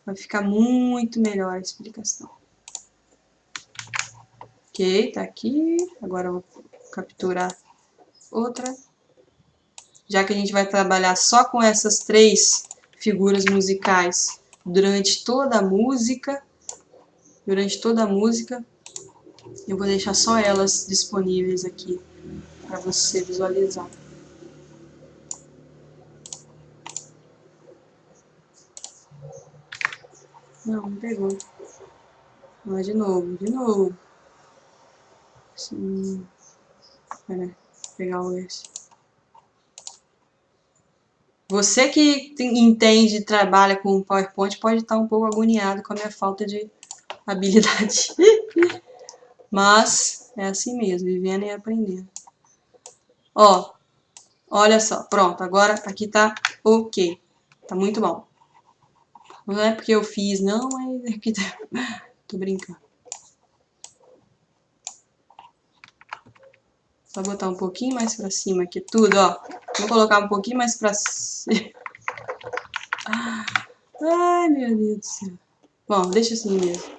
Vai ficar muito melhor a explicação. Ok, tá aqui. Agora eu vou capturar outra. Já que a gente vai trabalhar só com essas três figuras musicais durante toda a música, eu vou deixar só elas disponíveis aqui para você visualizar. Não pegou. Mas de novo. Sim. Pera, vou pegar o esse. Você que entende e trabalha com o PowerPoint pode estar um pouco agoniado com a minha falta de habilidade. Mas é assim mesmo, vivendo e aprendendo. Ó, olha só, pronto, agora aqui tá ok. Tá muito bom. Não é porque eu fiz, não, mas aqui tá... Tô brincando. Só botar um pouquinho mais pra cima aqui tudo, ó. Vou colocar um pouquinho mais pra cima. Ai, meu Deus do céu. Bom, deixa assim mesmo.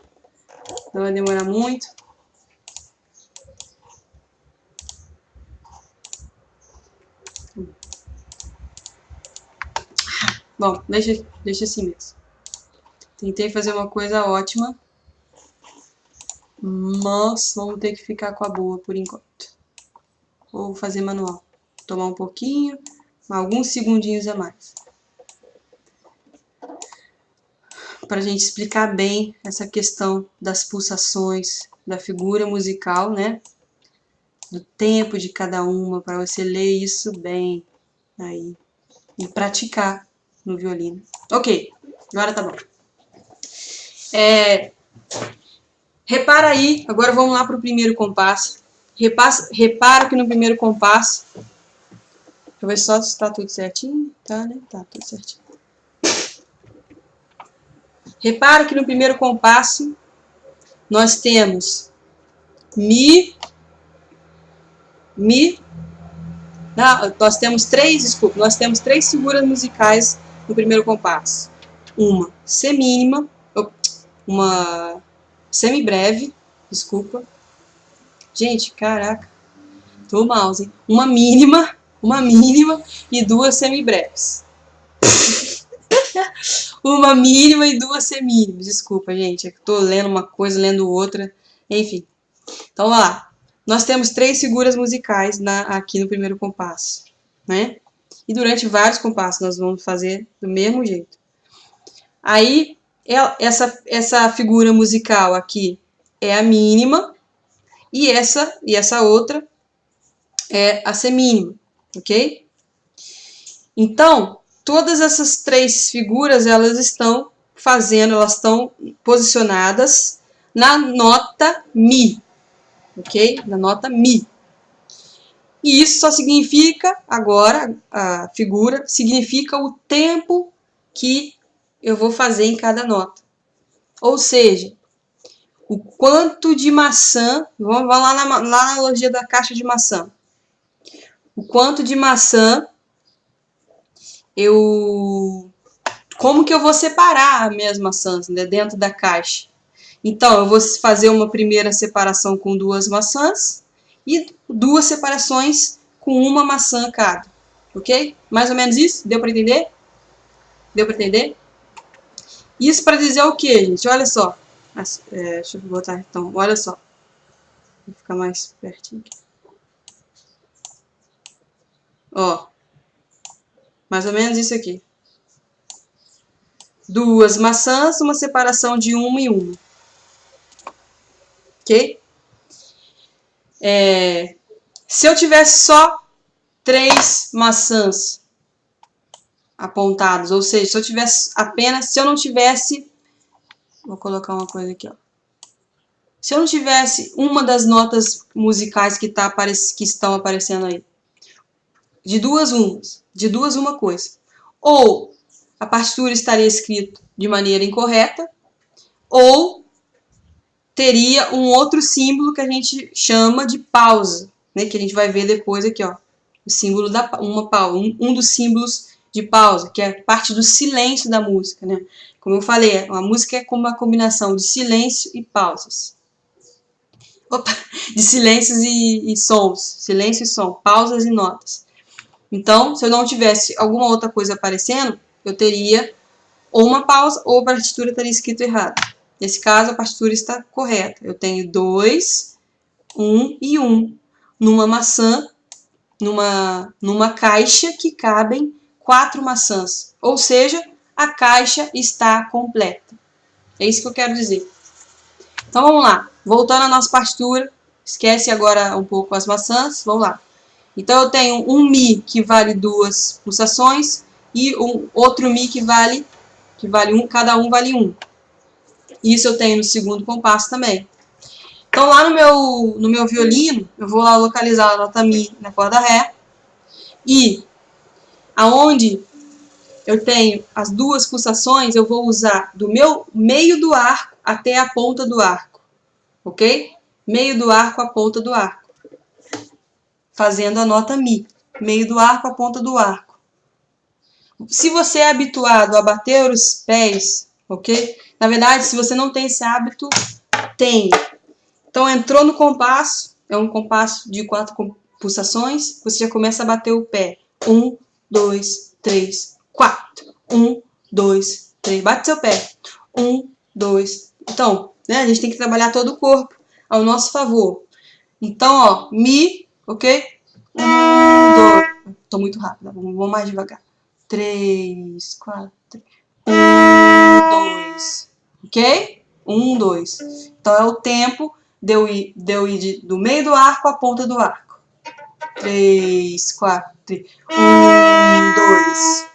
Não vai demorar muito. Bom, deixa assim mesmo. Tentei fazer uma coisa ótima, mas vamos ter que ficar com a boa por enquanto. Vou fazer manual. Tomar um pouquinho, alguns segundinhos a mais. Para a gente explicar bem essa questão das pulsações, da figura musical, né? Do tempo de cada uma, para você ler isso bem aí e praticar no violino. Ok, agora tá bom. Repara aí, agora vamos lá para o primeiro compasso. Repara que no primeiro compasso, deixa eu ver só se está tudo certinho, tá, né? Tá tudo certinho. Repara que no primeiro compasso nós temos Mi, nós temos três figuras musicais no primeiro compasso. Uma semínima, uma semibreve, desculpa. Gente, caraca, tô mouse, hein? Uma mínima e duas semibreves. Uma mínima e duas semínimas. Desculpa, gente, é que tô lendo uma coisa, lendo outra. Enfim. Então, vamos lá. Nós temos três figuras musicais aqui no primeiro compasso, né? E durante vários compassos nós vamos fazer do mesmo jeito. Aí, essa figura musical aqui é a mínima e essa outra é a semínima, ok? Então, todas essas três figuras, elas estão posicionadas na nota Mi, ok? Na nota Mi. E isso só significa, agora, a figura, significa o tempo que eu vou fazer em cada nota. Ou seja, o quanto de maçã, vamos lá na analogia da caixa de maçã. O quanto de maçã como que eu vou separar as minhas maçãs, né, dentro da caixa? Então, eu vou fazer uma primeira separação com 2 maçãs e 2 separações com uma maçã cada, ok? Mais ou menos isso? Deu para entender? Deu para entender? Isso para dizer o que, gente? Olha só. Deixa eu botar então, olha só. Vou ficar mais pertinho aqui. Ó, mais ou menos isso aqui. 2 maçãs, uma separação de uma e uma. Ok? Se eu tivesse só 3 maçãs apontadas, ou seja, se eu não tivesse, vou colocar uma coisa aqui, ó. Se eu não tivesse uma das notas musicais que estão aparecendo aí, de duas uma coisa, ou a partitura estaria escrita de maneira incorreta, ou teria um outro símbolo que a gente chama de pausa, né, que a gente vai ver depois aqui, ó, o símbolo da um dos símbolos de pausa, que é parte do silêncio da música, né? Como eu falei, a música é como uma combinação de silêncio e pausas. Opa, de silêncios e sons, silêncio e som, pausas e notas. Então, se eu não tivesse alguma outra coisa aparecendo, eu teria ou uma pausa ou a partitura estaria escrito errado. Nesse caso, a partitura está correta. Eu tenho 2, 1 e 1 numa maçã, numa caixa que cabem 4 maçãs. Ou seja, a caixa está completa. É isso que eu quero dizer. Então vamos lá. Voltando à nossa partitura, esquece agora um pouco as maçãs, vamos lá. Então eu tenho um Mi que vale 2 pulsações e um outro Mi que vale 1, cada um vale 1. Isso eu tenho no segundo compasso também. Então lá no meu violino, eu vou lá localizar a nota Mi na corda Ré. E aonde eu tenho as 2 pulsações, eu vou usar do meu meio do arco até a ponta do arco. Ok? Meio do arco à ponta do arco. Fazendo a nota Mi. Meio do arco à ponta do arco. Se você é habituado a bater os pés, ok? Na verdade, se você não tem esse hábito, tem. Então, entrou no compasso, é um compasso de 4 pulsações, você já começa a bater o pé. 1, 2, 3, 4. 1, 2, 3. Bate seu pé. 1, 2. Então, né, a gente tem que trabalhar todo o corpo ao nosso favor. Então, ó, Mi, ok? 1, 2. Tô muito rápida, vamos mais devagar. 3, 4. 1, 2. Ok? 1, 2. Então, é o tempo de eu ir do meio do arco à ponta do arco. 3, 4. 1, 2.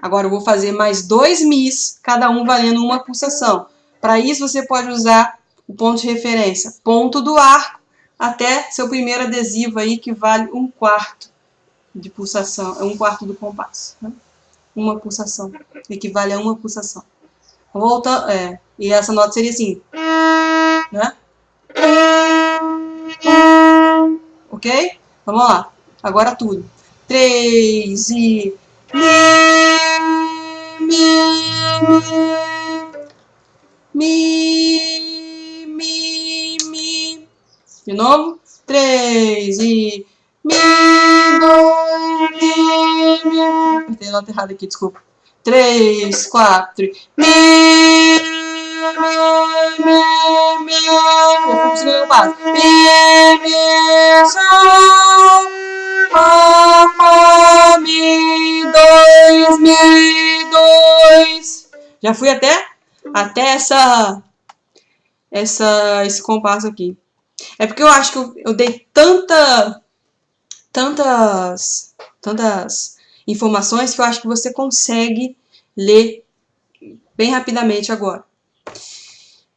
Agora eu vou fazer mais 2 Mis, cada um valendo uma pulsação. Para isso, você pode usar o ponto de referência, ponto do arco, até seu primeiro adesivo aí, que vale 1/4 de pulsação, é 1/4 do compasso. Né? Uma pulsação, equivale a uma pulsação. Volta, e essa nota seria assim, né? Ok? Vamos lá. Agora tudo. 3 e Mi. De novo. 3 e Mi, 2, Mi. Apertei a nota errada aqui, desculpa. 3, 4, Mi. Eu fui pro segundo passo. Mi, Sol, Fá, Mi, 2. Já fui até esse compasso aqui. É porque eu acho que eu dei tantas informações que eu acho que você consegue ler bem rapidamente agora.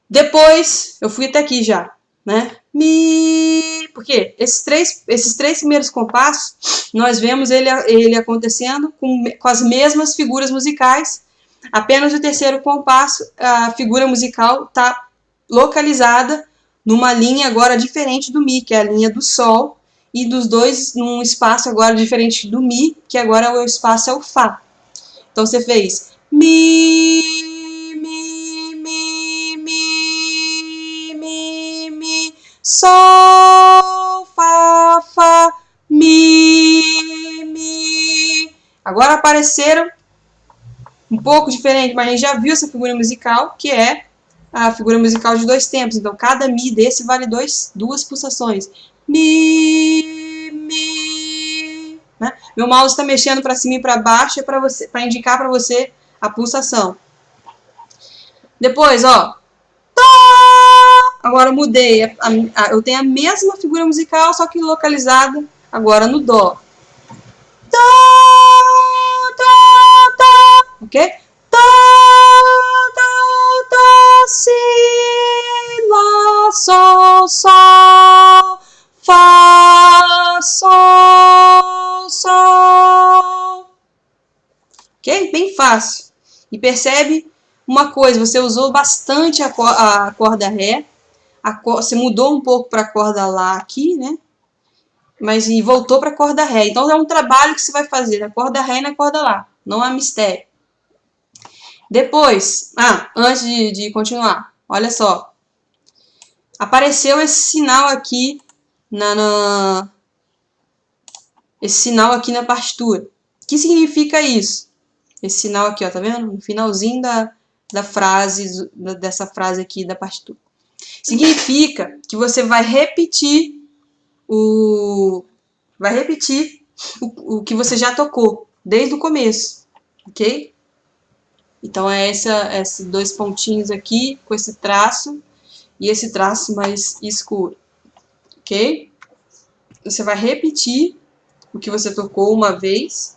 Depois, eu fui até aqui já, né? Mi. Porque esses três primeiros compassos, nós vemos ele acontecendo com as mesmas figuras musicais. Apenas o terceiro compasso, a figura musical está localizada numa linha agora diferente do Mi, que é a linha do Sol, e dos dois num espaço agora diferente do Mi, que agora o espaço é o Fá. Então você fez Mi, Mi, Mi, Mi, Mi, Mi, Sol, Fá, Fá, Mi, Mi. Agora apareceram um pouco diferente, mas a gente já viu essa figura musical, que é a figura musical de dois tempos. Então, cada Mi desse vale duas pulsações. Mi, Mi. Né? Meu mouse está mexendo para cima e para baixo, é para indicar para você a pulsação. Depois, ó. Agora eu mudei. Eu tenho a mesma figura musical, só que localizada agora no Dó. Ok? Dó, Dó, Dó, Si, Lá, Sol, Sol, Fá, Sol, Sol. Ok? Bem fácil. E percebe uma coisa, você usou bastante a corda Ré, você mudou um pouco para a corda Lá aqui, né? Mas e voltou para a corda Ré. Então é um trabalho que você vai fazer na corda Ré e na corda Lá. Não há mistério. Depois, antes de continuar, olha só. Apareceu esse sinal aqui esse sinal aqui na partitura. O que significa isso? Esse sinal aqui, ó, tá vendo? No finalzinho da frase, dessa frase aqui da partitura. Significa que você vai repetir o que você já tocou desde o começo, ok? Então é esses dois pontinhos aqui com esse traço e esse traço mais escuro, ok? Você vai repetir o que você tocou uma vez.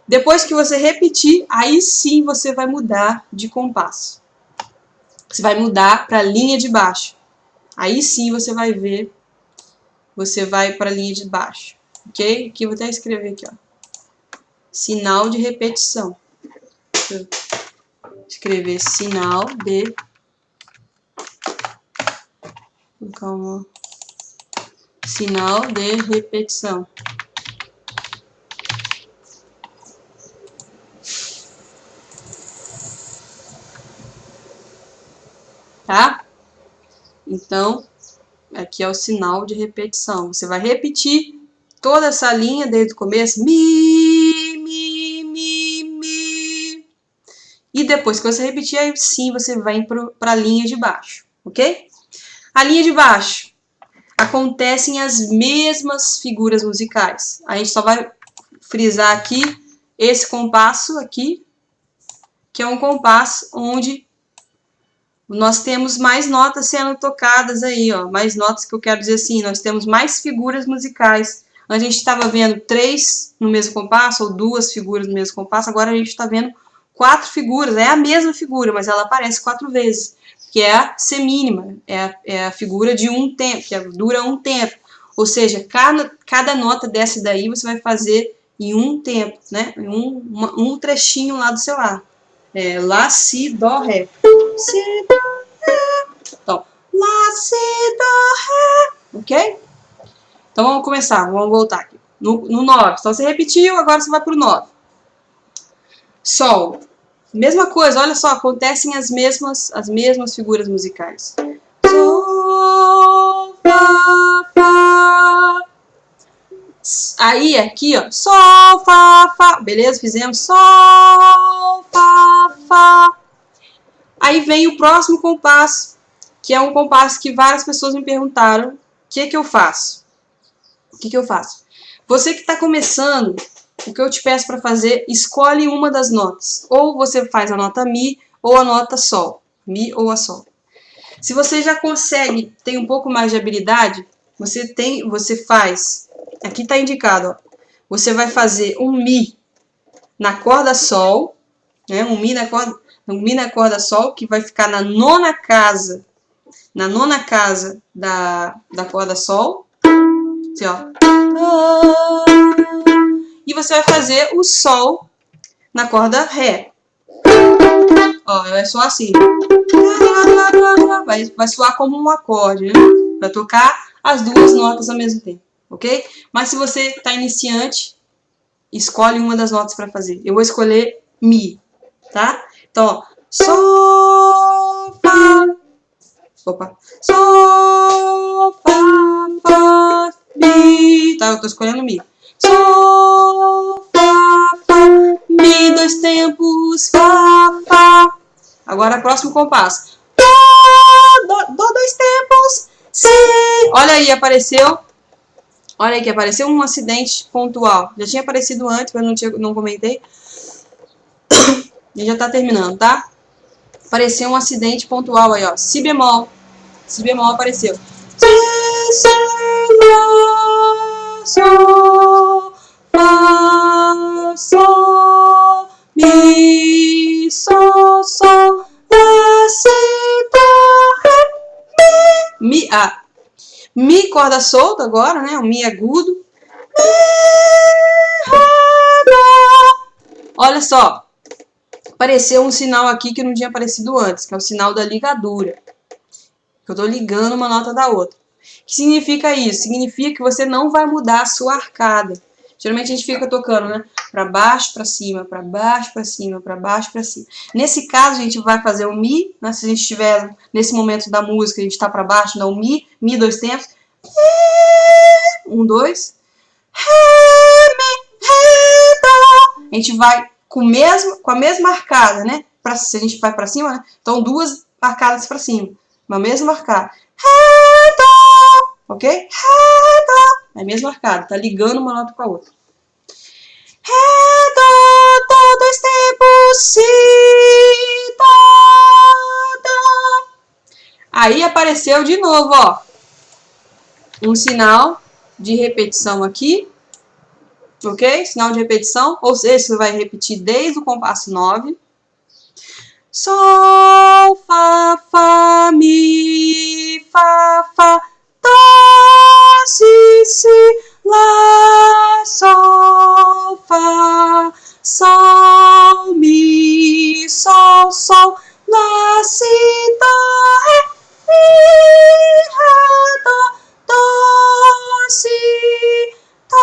Depois que você repetir, aí sim você vai mudar de compasso. Você vai mudar para a linha de baixo. Aí sim você vai ver, você vai para a linha de baixo, ok? Aqui eu vou até escrever aqui, ó. Sinal de repetição. Deixa eu escrever sinal de... Calma. Sinal de repetição. Tá? Então, aqui é o sinal de repetição. Você vai repetir toda essa linha desde o começo. Mi, mi, mi, mi. E depois que você repetir, aí sim você vai para a linha de baixo, ok? A linha de baixo acontecem as mesmas figuras musicais. A gente só vai frisar aqui esse compasso aqui, que é um compasso onde nós temos mais notas sendo tocadas aí, ó. Mais notas que eu quero dizer assim, nós temos mais figuras musicais. Antes a gente estava vendo 3 no mesmo compasso, ou 2 figuras no mesmo compasso, agora a gente está vendo 4 figuras. É a mesma figura, mas ela aparece 4 vezes, que é a semínima, é a figura de um tempo, que dura um tempo. Ou seja, cada nota dessa daí você vai fazer em um tempo, né? Em um trechinho lá do seu Lá. Lá, Si, Dó, Ré. Si, Dó, Ré. Então, Lá, Si, Dó, Ré. Ok? Então vamos começar, vamos voltar aqui. No 9. Então você repetiu, agora você vai pro 9. Sol. Mesma coisa, olha só, acontecem as mesmas figuras musicais. Sol, Fá, Fá. Aí aqui, ó, Sol, Fá, Fá. Beleza? Fizemos Sol, Fá, Fá. Aí vem o próximo compasso, que é um compasso que várias pessoas me perguntaram, o que eu faço? O que eu faço? Você que está começando, o que eu te peço para fazer, escolhe uma das notas. Ou você faz a nota Mi ou a nota Sol. Mi ou a Sol. Se você já consegue, tem um pouco mais de habilidade, você faz, aqui está indicado, ó, você vai fazer um Mi na corda Sol, né, um Mi na corda Sol, que vai ficar na nona casa na nona casa da corda Sol. Assim, ó. E você vai fazer o Sol na corda Ré. Ó, vai soar assim. Vai soar como um acorde, né? Vai tocar as duas notas ao mesmo tempo, ok? Mas se você está iniciante, escolhe uma das notas para fazer. Eu vou escolher Mi, tá? Então, ó, Sol, Fá. Opa. Sol, Fá, Fá, Mi. Tá, eu tô escolhendo Mi. Sol, Fá, Fá, Mi, dois tempos, Fá, Fá. Agora, próximo compasso. Dó, dois tempos, Si. Olha aí, apareceu. Olha aí que apareceu um acidente pontual. Já tinha aparecido antes, mas não comentei. E já tá terminando, tá? Apareceu um acidente pontual aí, ó. Si bemol. Si bemol apareceu. Si, lá, sol, fá, sol, mi, sol, sol, lá, si, dó, ré, mi. Mi, corda solta agora, né? O Mi agudo. Mi, ré, dó. Olha só. Apareceu um sinal aqui que não tinha aparecido antes, que é o sinal da ligadura. Eu tô ligando uma nota da outra. O que significa isso? Significa que você não vai mudar a sua arcada. Geralmente a gente fica tocando, né? Pra baixo, pra cima, pra baixo, pra cima, pra baixo, pra cima. Nesse caso, a gente vai fazer o Mi, né? Se a gente estiver nesse momento da música, a gente tá pra baixo, dá o Mi, Mi dois tempos. Um, dois. Ré, Mi, Ré, Dó. A gente vai com a mesma arcada, né? Se a gente vai pra cima, né? Então, duas arcadas pra cima. Uma mesma arcada. Ré, Dó. Ok? Ré, Dó. É a mesma arcada. Tá ligando uma nota com a outra. Ré, Dó, Dó, dois tempos, Si, Dó, Dó. Aí apareceu de novo, ó. Um sinal de repetição aqui. Ok? Sinal de repetição. Ou seja, você vai repetir desde o compasso 9. Sol, Fá, Fá, Mi, Fá, Fá, Dó, Si, Si, Lá, Sol, Fá, Sol, Mi, Sol, Sol, Lá, Si, Dó, Ré, Mi, Ré, Dó, Dó, Si, Dó,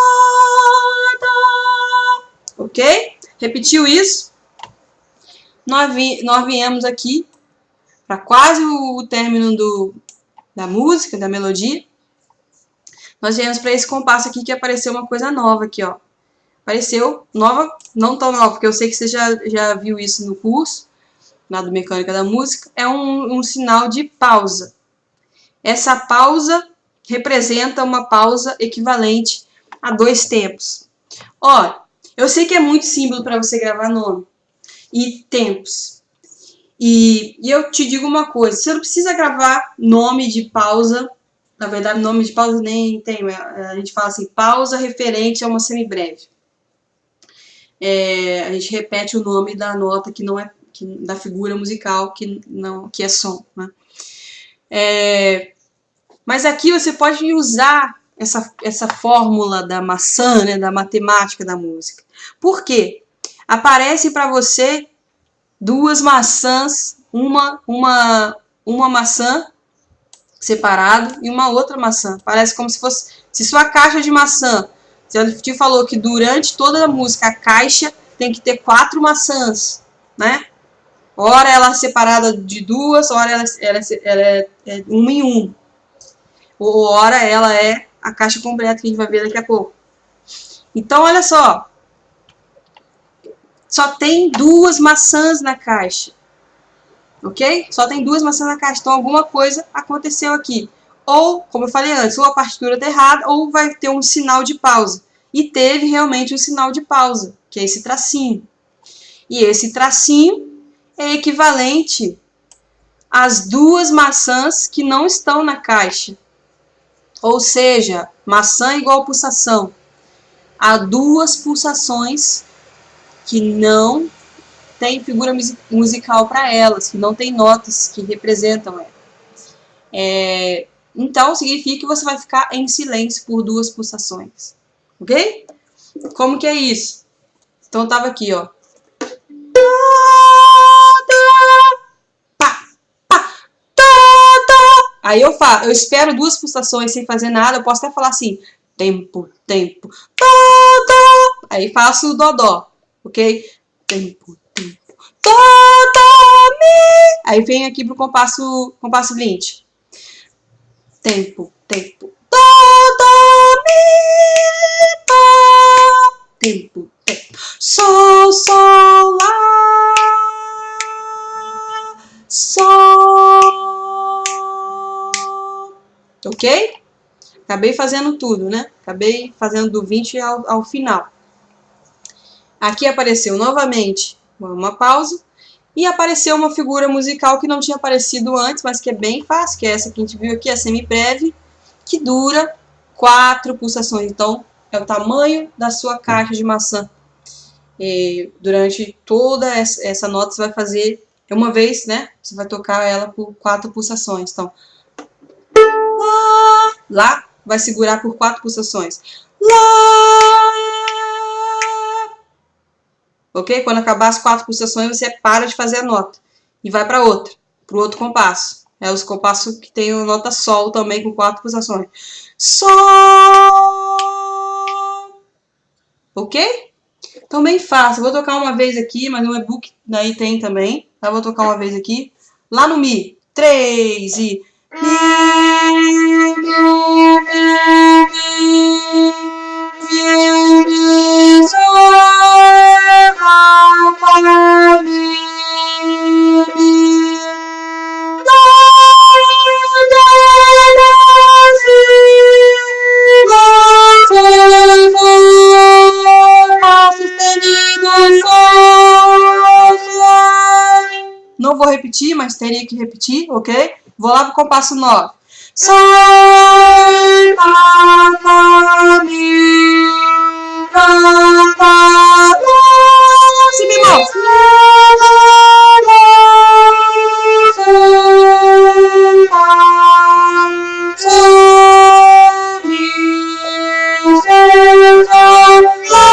Dó. Ok? Repetiu isso? Nós viemos aqui para quase o término da música, da melodia. Nós viemos para esse compasso aqui que apareceu uma coisa nova aqui, ó. Apareceu nova, não tão nova, porque eu sei que você já viu isso no curso, lá do Mecânica da Música. É um sinal de pausa. Essa pausa representa uma pausa equivalente a dois tempos. Ó, eu sei que é muito símbolo para você gravar nome e tempos. E eu te digo uma coisa, você não precisa gravar nome de pausa, na verdade nome de pausa nem tem, a gente fala assim, pausa referente a uma semibreve. A gente repete o nome da nota que não é, da figura musical que é som, né? Mas aqui você pode usar essa fórmula da maçã, né, da matemática da música. Por quê? Aparece para você duas maçãs, uma maçã separado e uma outra maçã. Parece como se fosse, se sua caixa de maçã, você te falou que durante toda a música a caixa tem que ter 4 maçãs, né? Ora ela é separada de duas, ora ela é uma em uma. Ou ora ela é a caixa completa que a gente vai ver daqui a pouco. Então, olha só. Só tem 2 maçãs na caixa. Ok? Só tem 2 maçãs na caixa. Então, alguma coisa aconteceu aqui. Ou, como eu falei antes, ou a partitura está errada, ou vai ter um sinal de pausa. E teve realmente um sinal de pausa, que é esse tracinho. E esse tracinho é equivalente às 2 maçãs que não estão na caixa. Ou seja, maçã igual pulsação. Há 2 pulsações que não tem figura musical para elas, que não tem notas que representam ela. Então, significa que você vai ficar em silêncio por 2 pulsações. Ok? Como que é isso? Então, eu tava aqui, ó. Aí eu espero 2 pulsações sem fazer nada. Eu posso até falar assim, tempo, tempo, dó. Aí faço o dó, ok? Tempo, tempo, dó, mi. Aí vem aqui pro compasso 20. Tempo, tempo, dó, mi, dó. Tempo, tempo, sol, sol, lá, sol. Ok? Acabei fazendo tudo, né? Acabei fazendo do 20 ao final. Aqui apareceu novamente uma pausa. E apareceu uma figura musical que não tinha aparecido antes, mas que é bem fácil, que é essa que a gente viu aqui, a semibreve, que dura 4 pulsações. Então, é o tamanho da sua caixa de maçã. E durante toda essa nota, você vai fazer uma vez, né? Você vai tocar ela por 4 pulsações. Então, lá vai segurar por 4 pulsações. Lá. Ok? Quando acabar as 4 pulsações, você para de fazer a nota e vai para outra, para o outro compasso. É os compassos que tem a nota sol também com 4 pulsações. Sol. Ok? Então, bem fácil. Vou tocar uma vez aqui, mas no e-book daí tem também. Tá? Vou tocar uma vez aqui. Lá no Mi. 3 e... Não vou repetir, mas teria que repetir, ok? Vou lá pro compasso 9. Sol, Fá, Mi, Rá, Fá, Lá, Si bemol. Sol, Fá, Sol, Mi, Sol, Fá, Lá,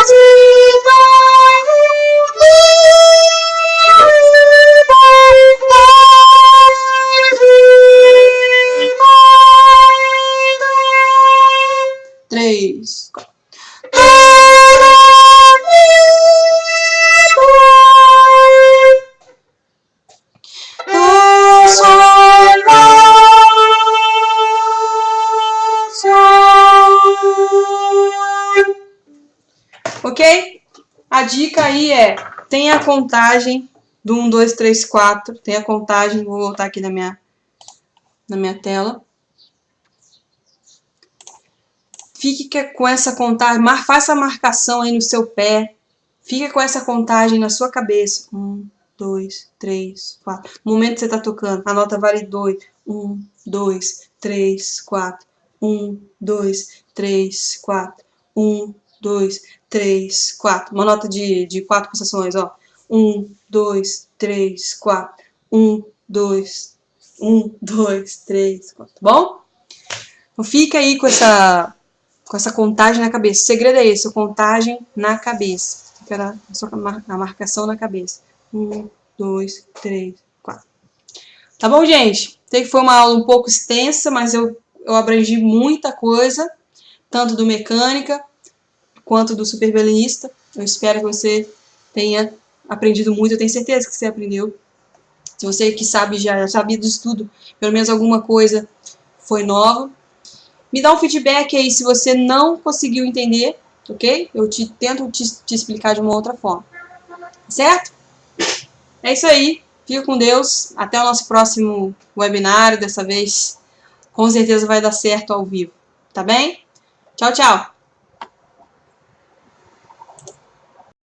Si, Dó, ok? A dica aí tem a contagem do 1, 2, 3, 4. Tem a contagem, vou voltar aqui na minha tela. Fique com essa contagem, faça a marcação aí no seu pé. Fique com essa contagem na sua cabeça. 1, 2, 3, 4. No momento que você está tocando, a nota vale 2. 1, 2, 3, 4. 1, 2, 3, 4. 1, 2, 3, 4. Uma nota de 4 pulsações, ó. 1, 2, 3, 4. 1, 2, 3, 4. Tá bom? Então fica aí com essa contagem na cabeça. O segredo é esse, a contagem na cabeça. Fica a marcação na cabeça. 1, 2, 3, 4. Tá bom, gente? Sei que foi uma aula um pouco extensa, mas eu abrangi muita coisa, tanto do mecânica quanto do superviolinista. Eu espero que você tenha aprendido muito, eu tenho certeza que você aprendeu. Se você que sabe, já sabia disso tudo, pelo menos alguma coisa foi nova. Me dá um feedback aí se você não conseguiu entender, ok? Eu tento te explicar de uma outra forma. Certo? É isso aí. Fica com Deus. Até o nosso próximo webinário. Dessa vez, com certeza vai dar certo ao vivo. Tá bem? Tchau, tchau.